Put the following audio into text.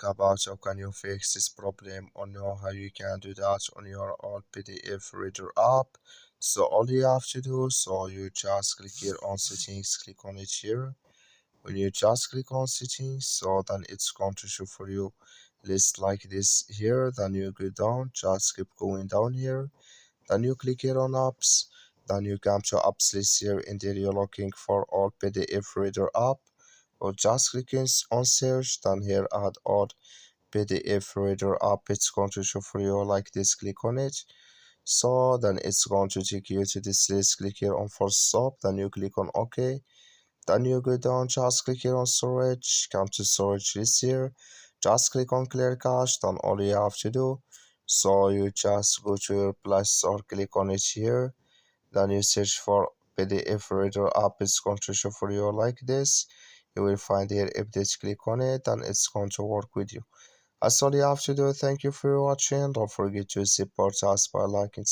about how can you fix this problem or know how you can do that on your own PDF reader app. So all you have to do, so you just click here on settings, click on it here. When you just click on settings, so then it's going to show for you list like this here. Then you go down, just keep going down here. Then you click here on apps. Then you come to apps list here, and there you're looking for all PDF reader app. Or just click on search. Then here add all PDF reader app. It's going to show for you like this. Click on it. So then it's going to take you to this list. Click here on first stop. Then you click on OK. Then you go down, just click here on storage, come to storage list here, just click on clear cache. Then all you have to do, so you just go to your plus or click on it here, then you search for PDF reader app. It's going to show for you like this. You will find here update, click on it and it's going to work with you. That's all you have to do. Thank you for watching. Don't forget to support us by liking.